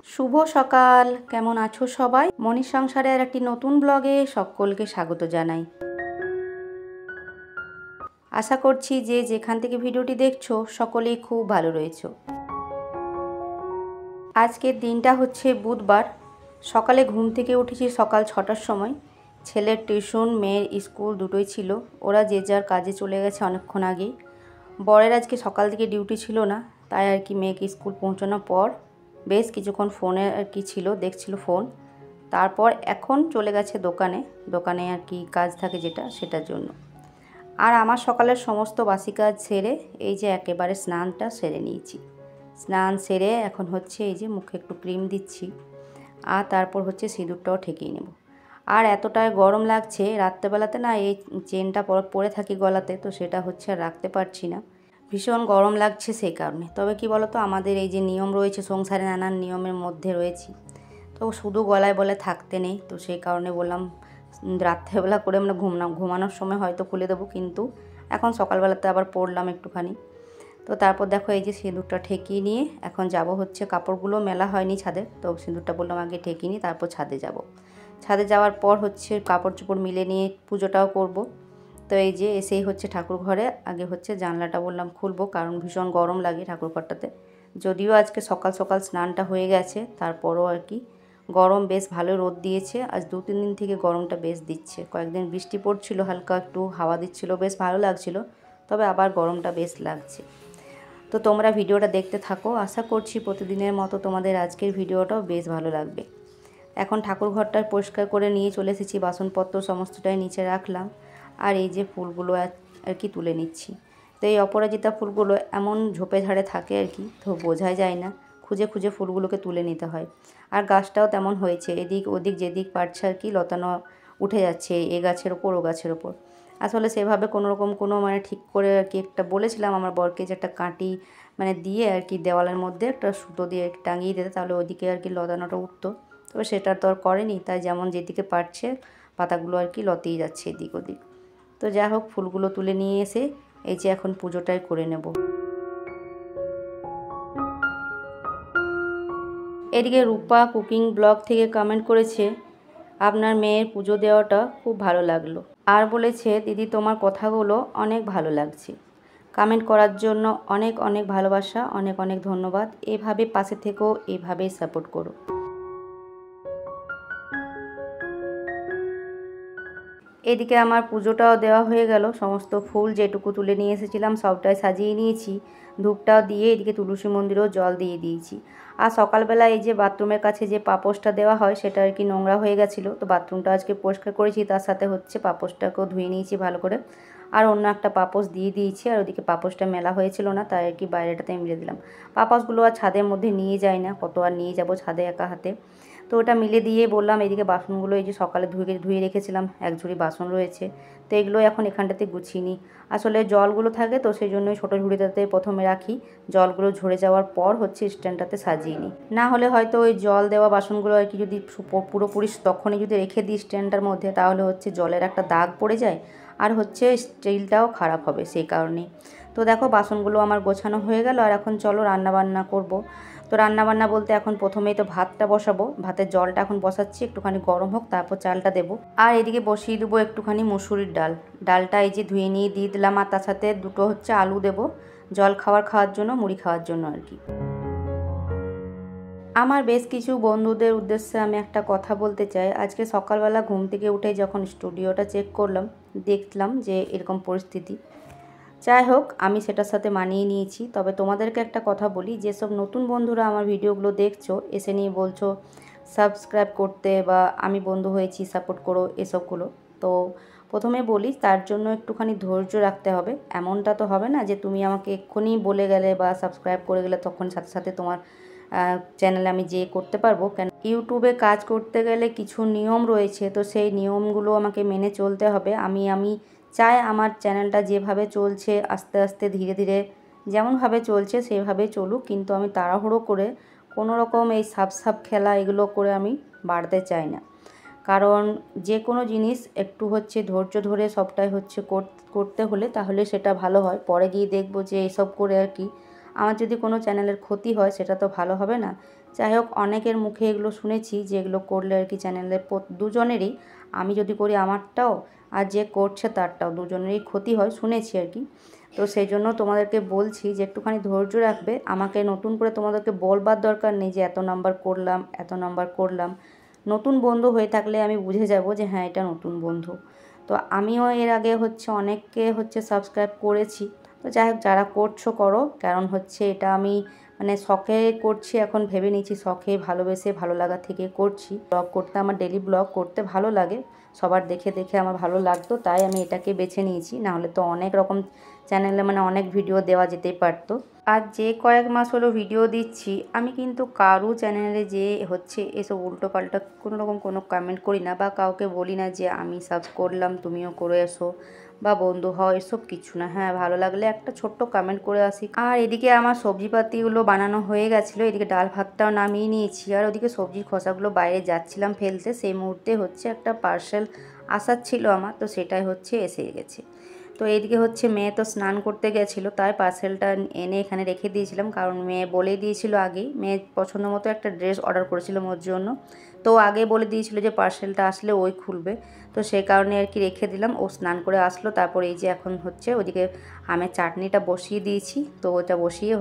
শুভ সকাল, কেমন আছো সবাই? মনির সংসারের একটি নতুন ব্লগে সকলকে স্বাগত জানাই। আশা করছি যে যেখান থেকে ভিডিওটি দেখছো সকলেই খুব ভালো রয়েছো। আজকের দিনটা হচ্ছে বুধবার। সকালে ঘুম থেকে উঠেছি সকাল 6টার সময়। ছেলের টিউশন, মেয়ের স্কুল দুটোই ছিল। ওরা যে যার কাজে চলে গেছে অনেকক্ষণ আগেই। বরের আজকে সকাল থেকে ডিউটি ছিল না, তাই আর কি মেয়েকে স্কুল পৌঁছানোর পর বেশ কিছুক্ষণ ফোনে আর কি ছিল, দেখছিল ফোন। তারপর এখন চলে গেছে দোকানে আর কি কাজ থাকে যেটা, সেটার জন্য। আর আমার সকালের সমস্ত বাসি কাজ সেরে এই যে একেবারে স্নানটা সেরে নিয়েছি। স্নান সেরে এখন হচ্ছে এই যে মুখে একটু ক্রিম দিচ্ছি, আর তারপর হচ্ছে সিঁদুরটাও ঠেকিয়ে নেব। আর এতটাই গরম লাগছে, রাত্রেবেলাতে না এই চেনটা পরে থাকি গলাতে, তো সেটা হচ্ছে আর রাখতে পারছি না, ভীষণ গরম লাগছে সেই কারণে। তবে কি বলতো, আমাদের এই যে নিয়ম রয়েছে সংসারে, নানান নিয়মের মধ্যে রয়েছি, তো শুধু গলায় বলে থাকতে নেই। তো সেই কারণে বললাম রাত্রেবেলা করে আমরা ঘুমানোর সময় হয়তো খুলে দেবো, কিন্তু এখন সকালবেলাতে আবার পড়লাম একটুখানি। তো তারপর দেখো এই যে সিঁদুরটা ঠেকিয়ে নিয়ে এখন যাব হচ্ছে, কাপড়গুলো মেলা হয়নি ছাদে, তো সিঁদুরটা বললাম আগে ঠেকিয়ে নিই, তারপর ছাদে যাব। ছাদে যাওয়ার পর হচ্ছে কাপড় চোপড় মিলে নিয়ে পুজোটাও করব। তো এই যে এসেই হচ্ছে ঠাকুর ঘরে আগে হচ্ছে জানলাটা বললাম খুলবো, কারণ ভীষণ গরম লাগে ঠাকুর ঘরটাতে। যদিও আজকে সকাল সকাল স্নানটা হয়ে গেছে, তারপরও আর কি গরম বেশ ভালো রোদ দিয়েছে। আজ 2-3 দিন থেকে গরমটা বেশ দিচ্ছে। কয়েকদিন বৃষ্টি পড়ছিল, হালকা একটু হাওয়া দিচ্ছিল, বেশ ভালো লাগছিল। তবে আবার গরমটা বেশ লাগছে। তো তোমরা ভিডিওটা দেখতে থাকো, আশা করছি প্রতিদিনের মতো তোমাদের আজকের ভিডিওটাও বেশ ভালো লাগবে। এখন ঠাকুর ঘরটা পরিষ্কার করে নিয়ে চলে এসেছি, বাসনপত্র সমস্তটাই নিচে রাখলাম। আর এই যে ফুলগুলো আর কি তুলে নিচ্ছি। তো এই অপরাজিতা ফুলগুলো এমন ঝোপে ঝাড়ে থাকে আর কি, তো বোঝাই যায় না, খুঁজে খুঁজে ফুলগুলোকে তুলে নিতে হয়। আর গাছটাও তেমন হয়েছে, এদিক ওদিক যেদিক পারছে আর কি লতানো উঠে যাচ্ছে, এ গাছের ওপর ও গাছের ওপর। আসলে সেভাবে কোনো মানে ঠিক করে আর কি একটা বলেছিলাম আমার বরকে যে একটা কাঁটি মানে দিয়ে আর কি দেওয়ালের মধ্যে একটা সুতো দিয়ে টাঙিয়ে দিতে, তাহলে ওইদিকে আর কি লতানোটা উঠতো। তবে সেটা তো আর করেনি, তাই যেমন যেদিকে পারছে পাতাগুলো আর কি লতিয়ে যাচ্ছে এদিক ওদিক। তো যাই হোক, ফুলগুলো তুলে নিয়ে এসে এই যে এখন পুজোটাই করে নেব। এদিকে রূপা কুকিং ব্লগ থেকে কমেন্ট করেছে, আপনার মেয়ের পুজো দেওয়াটা খুব ভালো লাগলো, আর বলেছে দিদি তোমার কথাগুলো অনেক ভালো লাগছে। কমেন্ট করার জন্য অনেক অনেক ভালোবাসা, অনেক অনেক ধন্যবাদ। এভাবে পাশে থেকেও এভাবেই সাপোর্ট করো। এদিকে আমার পুজোটাও দেওয়া হয়ে গেল, সমস্ত ফুল যেটুকু তুলে নিয়ে এসেছিলাম সবটাই সাজিয়ে নিয়েছি, ধূপটাও দিয়ে এদিকে তুলসী মন্দিরেও জল দিয়ে দিয়েছি। আর সকালবেলা এই যে বাথরুমের কাছে যে পাপোশটা দেওয়া হয় সেটা আর কি নোংরা হয়ে গেছিলো, তো বাথরুমটা আজকে পরিষ্কার করেছি, তার সাথে হচ্ছে পাপোশটাকেও ধুয়ে নিয়েছি ভালো করে। আর অন্য একটা পাপোশ দিয়ে দিয়েছি, আর ওদিকে পাপোশটা মেলা হয়েছিল না, তাই আর কি বাইরেটাতে মিলে দিলাম। পাপোশগুলো আর ছাদের মধ্যে নিয়ে যাই না, কত আর নিয়ে যাব ছাদে একা হাতে। তো ওটা মিলে দিয়ে বললাম এদিকে বাসনগুলো এই যে সকালে ধুয়ে রেখেছিলাম, এক ঝুড়ি বাসন রয়েছে, তো এগুলো এখন এখানটাতে গুছিয়ে নিই। আসলে জলগুলো থাকে তো সেই জন্যই ছোটো ঝুড়িটাতে প্রথমে রাখি, জলগুলো ঝরে যাওয়ার পর হচ্ছে স্ট্যান্ডটাতে সাজিয়ে নিই। না হলে হয়তো ওই জল দেওয়া বাসনগুলো আর কি যদি পুরোপুরি তখনই যদি রেখে দিই স্ট্যান্ডটার মধ্যে, তাহলে হচ্ছে জলের একটা দাগ পড়ে যায়, আর হচ্ছে স্টিলটাও খারাপ হবে সেই কারণেই। তো দেখো বাসনগুলো আমার গোছানো হয়ে গেল, আর এখন চলো রান্নাবান্না করব। তো রান্নাবান্না বলতে এখন প্রথমেই তো ভাতটা বসাবো, ভাতের জলটা এখন বসাচ্ছি, একটুখানি গরম হোক তারপর চালটা দেবো। আর এদিকে বসিয়ে দেবো একটুখানি মুসুরির ডালটা এই যে ধুয়ে নিয়ে দিয়ে দিলাম, আর তার সাথে দুটো হচ্ছে আলু দেবো, জল খাওয়ার জন্য, মুড়ি খাওয়ার জন্য আর কি। আমার বেশ কিছু বন্ধুদের উদ্দেশ্যে আমি একটা কথা বলতে চাই। আজকে সকালবেলা ঘুম থেকে উঠে যখন স্টুডিওটা চেক করলাম, দেখলাম যে এরকম পরিস্থিতি। যাই হোক, আমি সেটার সাথে মানিয়ে নিয়েছি। তবে তোমাদেরকে একটা কথা বলি, যেসব নতুন বন্ধুরা আমার ভিডিওগুলো দেখছো, এসে নিয়ে বলছো সাবস্ক্রাইব করতে বা আমি বন্ধু হয়েছি সাপোর্ট করো এসবগুলো, তো প্রথমে বলি তার জন্য একটুখানি ধৈর্য রাখতে হবে। এমনটা তো হবে না যে তুমি আমাকে এক্ষুনি বলে গেলে বা সাবস্ক্রাইব করে গেলে তখন সাথে সাথে তোমার চ্যানেলে আমি যেয়ে করতে পারবো। কেন, ইউটিউবে কাজ করতে গেলে কিছু নিয়ম রয়েছে, তো সেই নিয়মগুলো আমাকে মেনে চলতে হবে। আমি চাই আমার চ্যানেলটা যেভাবে চলছে আস্তে আস্তে ধীরে ধীরে যেমনভাবে চলছে সেভাবেই চলুক, কিন্তু আমি তাড়াহুড়ো করে কোনো রকম এই সাব খেলা এগুলো করে আমি বাড়তে চাই না। কারণ যে কোনো জিনিস একটু হচ্ছে ধৈর্য ধরে সবটাই হচ্ছে করতে হলে তাহলে সেটা ভালো হয়। পরে গিয়ে দেখবো যে এসব করে আর কি আমার যদি কোনো চ্যানেলের ক্ষতি হয় সেটা তো ভালো হবে না। যাই হোক, অনেকের মুখে এগুলো শুনেছি যে এগুলো করলে আর কি চ্যানেলের দুজনেরই, আমি যদি করি আমারটাও আর যে করছে তারটাও দুজনেরই ক্ষতি হয় শুনেছি আর কি। তো সেই জন্য তোমাদেরকে বলছি যে একটুখানি ধৈর্য রাখবে। আমাকে নতুন করে তোমাদেরকে বলবার দরকার নেই যে এত নাম্বার করলাম, এত নাম্বার করলাম। নতুন বন্ধু হয়ে থাকলে আমি বুঝে যাব যে হ্যাঁ এটা নতুন বন্ধু। তো আমিও এর আগে অনেককে সাবস্ক্রাইব করেছি। তো যাই হোক, যারা করছো করো, কারণ এটা আমি মানে শখে করছি, এখন ভেবে নিয়েছি শখে ভালোবেসে ভালো লাগা থেকে করছি। ব্লগ করতে আমার ডেলি ব্লগ করতে ভালো লাগে, সবার দেখে দেখে আমার ভালো লাগতো, তাই আমি এটাকে বেছে নিয়েছি। নাহলে তো অনেক রকম চ্যানেলে অনেক ভিডিও দেওয়া যেতেই পারতো। আর যে কয়েক মাস হলো ভিডিও দিচ্ছি, আমি কিন্তু কারো চ্যানেলে যে এসব উল্টোপাল্টা কোনো কমেন্ট করি না, বা কাউকে বলি না যে আমি সাবস্ক্রাইব করলাম তুমিও করে এসো বা বন্ধু হও, এসব কিছু না। হ্যাঁ, ভালো লাগলে একটা ছোট্ট কমেন্ট করে আসি। আর এদিকে আমার সবজিপাতিগুলো বানানো হয়ে গেছিলো, এদিকে ডাল ভাতটাও নামিয়ে নিয়েছি, আর ওদিকে সবজির খোসাগুলো বাইরে যাচ্ছিলাম ফেলতে, সেই মুহূর্তে একটা পার্সেল আসার ছিল আমার, তো সেটাই এসে গেছে। তো এইদিকে মেয়ে তো স্নান করতে গেছিলো, তাই পার্সেলটা এনে এখানে রেখে দিয়েছিলাম, কারণ মেয়ে বলে দিয়েছিল আগেই, মেয়ে পছন্দ মতো একটা ড্রেস অর্ডার করেছিল ওর জন্য, তো আগে বলে দিয়েছিল যে পার্সেলটা আসলে ওই খুলবে, তো সেই কারণে আর কি রেখে দিলাম। ও স্নান করে আসলো, তারপর এই যে এখন ওদিকে আমের চাটনিটা বসিয়ে দিয়েছি, তো ওটা বসিয়ে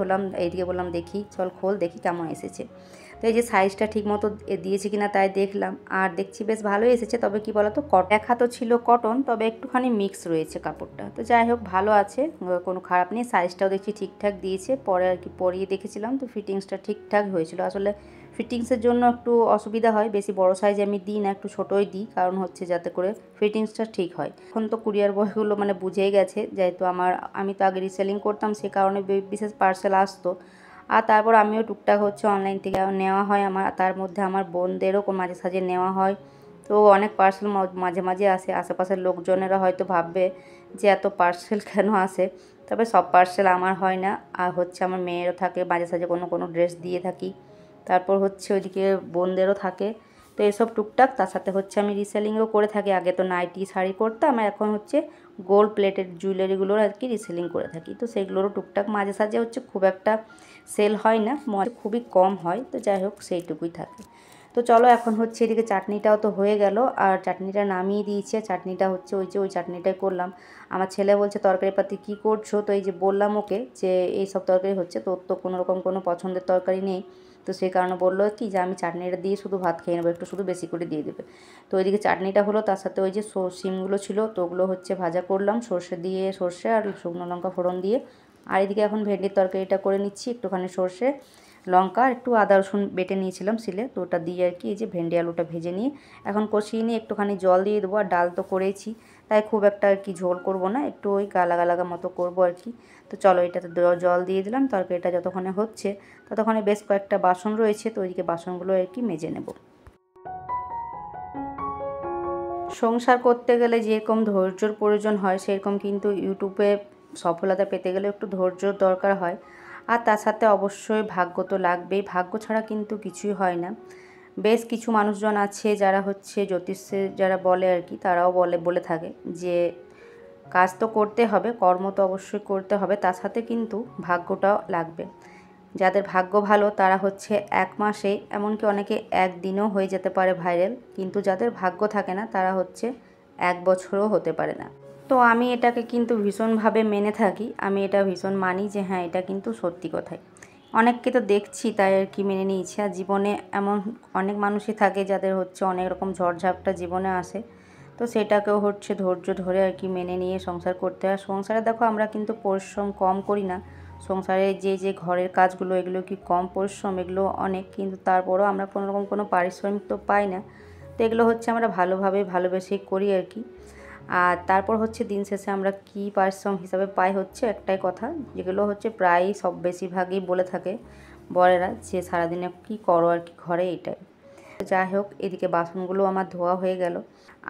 এইদিকে বললাম দেখি চল খোল দেখি কেমন এসেছে। তো এই যে সাইজটা ঠিক মতো দিয়েছি কিনা তাই দেখলাম, আর দেখছি বেশ ভালোই এসেছে। তবে কি বলতো, এক হাতও ছিল কটন, তবে একটুখানি মিক্স রয়েছে কাপড়টা। তো যাই হোক, ভালো আছে, কোনো খারাপ নেই। সাইজটাও দেখছি ঠিকঠাক দিয়েছে, পরে আর কি পরিয়ে দেখেছিলাম, তো ফিটিংসটা ঠিকঠাক হয়েছিল। আসলে ফিটিংসের জন্য একটু অসুবিধা হয়, বেশি বড় সাইজ আমি দিই না, একটু ছোটোই দিই, কারণ যাতে করে ফিটিংসটা ঠিক হয়। এখন তো কুরিয়ার বয়গুলো বুঝেই গেছে, যেহেতু আমি তো আগে রিসেলিং করতাম, সে কারণে বিশেষ পার্সেল আসতো। আর তারপর আমিও টুকটাক অনলাইন থেকে নেওয়া হয় আমার, তার মধ্যে আমার বোনদেরও মাঝে সাঝে নেওয়া হয়। তো অনেক পার্সেল মাঝে মাঝে আসে, আশেপাশের লোকজনেরা হয়তো ভাববে যে এত পার্সেল কেন আসে, তবে সব পার্সেল আমার হয় না। আর আমার মেয়েরও থাকে, মাঝে সাঝে কোনো ড্রেস দিয়ে থাকি। তারপর ওইদিকে বোনদেরও থাকে। তো এসব টুকটাক, তার সাথে আমি রিসেলিংও করে থাকি। আগে তো নাইটি শাড়ি করতাম, আর এখন গোল্ড প্লেটেড জুয়েলারিগুলোর আর কি রিসেলিং করে থাকি। তো সেগুলোরও টুকটাক মাঝে সাঝে খুব একটা সেল হয় না, খুবই কম হয়। তো যাই হোক, সেইটুকুই থাকে। তো চলো, এখন এদিকে চাটনিটাও তো হয়ে গেল, আর চাটনিটা নামিয়ে দিয়েছে। চাটনিটা ওই চাটনিটাই করলাম। আমার ছেলে বলছে তরকারি পাতি কী করছো, তো এই যে বললাম ওকে যে এই সব তরকারি তোর তো কোনোরকম কোনো পছন্দের তরকারি নেই, তো সেই কারণে বললো কি যে আমি চাটনিটা দিয়ে শুধু ভাত খেয়ে নেবো, একটু শুধু বেশি করে দিয়ে দেবে। তো ওইদিকে চাটনিটা হলো, তার সাথে ওই যে শিমগুলো ছিল, তো ওগুলো ভাজা করলাম সর্ষে আর শুকনো লঙ্কা ফোড়ন দিয়ে। আর এদিকে এখন ভেন্ডির তরকারিটা করে নিচ্ছি, একটুখানি সর্ষে লঙ্কা আর একটু আদা রসুন বেটে নিয়েছিলাম সিলে, তো ওটা দিয়ে আর কি এই যে ভেন্ডি আলুটা ভেজে নিয়ে এখন কষিয়ে নিয়ে একটুখানি জল দিয়ে দেবো। আর ডাল তো করেইছি, তাই খুব একটা আর কি ঝোল করব না, একটু ওই গালাগা লাগা মতো করবো আর কি। তো চলো, এটাতে জল দিয়ে দিলাম। তরকারিটা যতক্ষণে হচ্ছে ততক্ষণে বেশ কয়েকটা বাসন রয়েছে, তো ওইদিকে বাসনগুলো আর কি মেজে নেব। সংসার করতে গেলে যেরকম ধৈর্যর প্রয়োজন হয়, সেরকম কিন্তু ইউটিউবে সফলতা পেতে গেলে একটু ধৈর্যর দরকার হয়। আর তার সাথে অবশ্যই ভাগ্য তো লাগবেই, ভাগ্য ছাড়া কিন্তু কিছুই হয় না। বেশ কিছু মানুষজন আছে যারা জ্যোতিষে যারা বলে আর কি, তারাও বলে থাকে যে কাজ তো করতে হবে, কর্ম তো অবশ্যই করতে হবে, তার সাথে কিন্তু ভাগ্যটাও লাগবে। যাদের ভাগ্য ভালো তারা এক মাসে, এমনকি অনেকে একদিনেও হয়ে যেতে পারে ভাইরাল, কিন্তু যাদের ভাগ্য থাকে না তারা এক বছরও হতে পারে না। তো আমি এটাকে কিন্তু ভীষণভাবে মেনে থাকি, আমি এটা ভীষণ মানি যে হ্যাঁ এটা কিন্তু সত্যি কথাই। অনেককে তো দেখছি, তাই আর কি মেনে নিয়েছি। আর জীবনে এমন অনেক মানুষই থাকে যাদের অনেক রকম ঝড়ঝাপটা জীবনে আসে, তো সেটাকেও ধৈর্য ধরে আর কি মেনে নিয়ে সংসার করতে হয়। সংসারে দেখো, আমরা কিন্তু পরিশ্রম কম করি না, সংসারে যে ঘরের কাজগুলো এগুলো কি কম পরিশ্রম, এগুলো অনেক, কিন্তু তারপরেও আমরা কোনোরকম কোনো পারিশ্রমিক তো পাই না। তো এগুলো আমরা ভালোবেসেই করি আর কি। আর তারপর দিন শেষে আমরা কি পারিশ্রম হিসাবে পাই একটাই কথা, যেগুলো প্রায়ই সব বেশিরভাগই বলে থাকে বরেরা, যে সারাদিনে কি করো আর কি ঘরে, এটাই। যাই হোক, এদিকে বাসনগুলো আমার ধোয়া হয়ে গেল,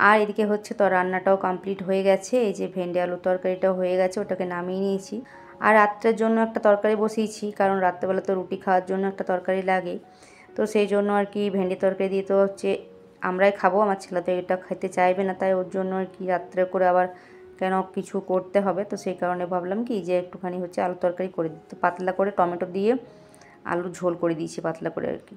আর এদিকে তো রান্নাটাও কমপ্লিট হয়ে গেছে। এই যে ভেন্ডি আলু তরকারিটাও হয়ে গেছে, ওটাকে নামিয়ে নিয়েছি। আর রাত্রের জন্য একটা তরকারি বসিয়েছি, কারণ রাত্রেবেলা তো রুটি খাওয়ার জন্য একটা তরকারি লাগে, তো সেই জন্য আর কি ভেন্ডি তরকারি দিয়ে তো আমরাই খাবো, আমার ছেলে তো এটা খেতে চাইবে না, তাই ওর জন্য আর কি রাত্রে করে আবার কেন কিছু করতে হবে, তো সেই কারণে ভাবলাম কি যে একটুখানি হচ্ছে আলু তরকারি করে দিতে, পাতলা করে টমেটো দিয়ে আলু ঝোল করে দিয়েছি পাতলা করে আর কি।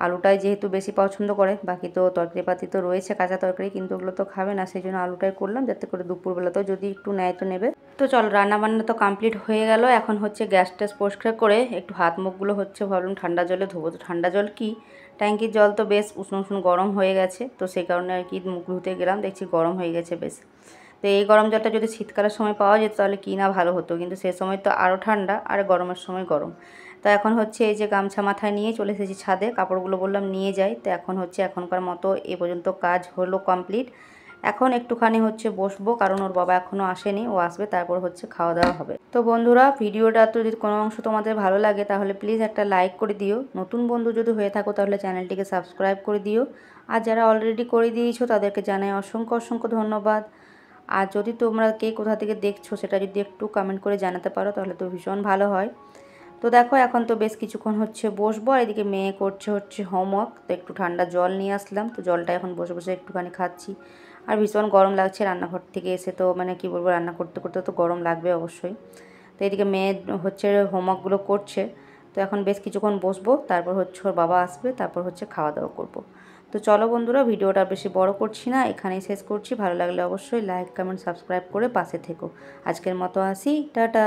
আলুটাই যেহেতু বেশি পছন্দ করে, বাকি তো তরকারিপাতি তো রয়েছে কাঁচা তরকারি, কিন্তু ওগুলো তো খাবে না, সেই জন্য আলুটাই করলাম, যাতে করে দুপুরবেলাতেও যদি একটু নেয় তো নেবে। তো চল, রান্নাবান্না তো কমপ্লিট হয়ে গেল। এখন হচ্ছে গ্যাস ট্যাস পরিষ্কার করে একটু হাত মুখগুলো হচ্ছে ভাবলাম ঠান্ডা জলে ধোবো। তো ঠান্ডা জল কি, ট্যাঙ্কির জল তো বেশ উষ্ণ উষ্ণ গরম হয়ে গেছে, তো সেই কারণে আর কি মুখ ধুতে গেলাম, দেখছি গরম হয়ে গেছে বেশ। তো এই গরম জলটা যদি শীতকালের সময় পাওয়া যেত তাহলে কি না ভালো হতো, কিন্তু সে সময় তো আরও ঠান্ডা আর গরমের সময় গরম। তো এখন হচ্ছে এই যে গামছা মাথায় নিয়ে চলে এসেছি ছাদে, কাপড়গুলো বললাম নিয়ে যাই। তো এখন হচ্ছে এখনকার মতো এ পর্যন্ত কাজ হলো কমপ্লিট। এখন একটুখানি হচ্ছে বসবো, কারণ ওর বাবা এখনও আসেনি, ও আসবে তারপর হচ্ছে খাওয়া দাওয়া হবে। তো বন্ধুরা, ভিডিওটা তো যদি কোনো অংশ তোমাদের ভালো লাগে তাহলে প্লিজ একটা লাইক করে দিও। নতুন বন্ধু যদি হয়ে থাকো তাহলে চ্যানেলটিকে সাবস্ক্রাইব করে দিও। আর যারা অলরেডি করে দিয়েছো তাদেরকে জানাই অসংখ্য অসংখ্য ধন্যবাদ। আর যদি তোমরা কে কোথা থেকে দেখছো সেটা যদি একটু কমেন্ট করে জানাতে পারো তাহলে তো ভীষণ ভালো হয়। তো দেখো, এখন তো বেশ কিছুক্ষণ হচ্ছে বসবো, আর এদিকে মেয়ে করছে হচ্ছে হোমওয়ার্ক। তো একটু ঠান্ডা জল নিয়ে আসলাম, তো জলটা এখন বসে বসে একটুখানি খাচ্ছি। আর ভীষণ গরম লাগছে, রান্নাঘর থেকে এসে তো মানে কি বলবো, রান্না করতে করতে তো গরম লাগবে অবশ্যই। তো এদিকে মেয়ে হচ্ছে হোমওয়ার্কগুলো করছে। তো এখন বেশ কিছুক্ষণ বসবো, তারপর হচ্ছে ওর বাবা আসবে, তারপর হচ্ছে খাওয়া দাওয়া করবো। তো চলো বন্ধুরা, ভিডিওটা বেশি বড় করছি না, এখানেই শেষ করছি। ভালো লাগলে অবশ্যই লাইক কমেন্ট সাবস্ক্রাইব করে পাশে থেকো। আজকের মতো আসি, টাটা।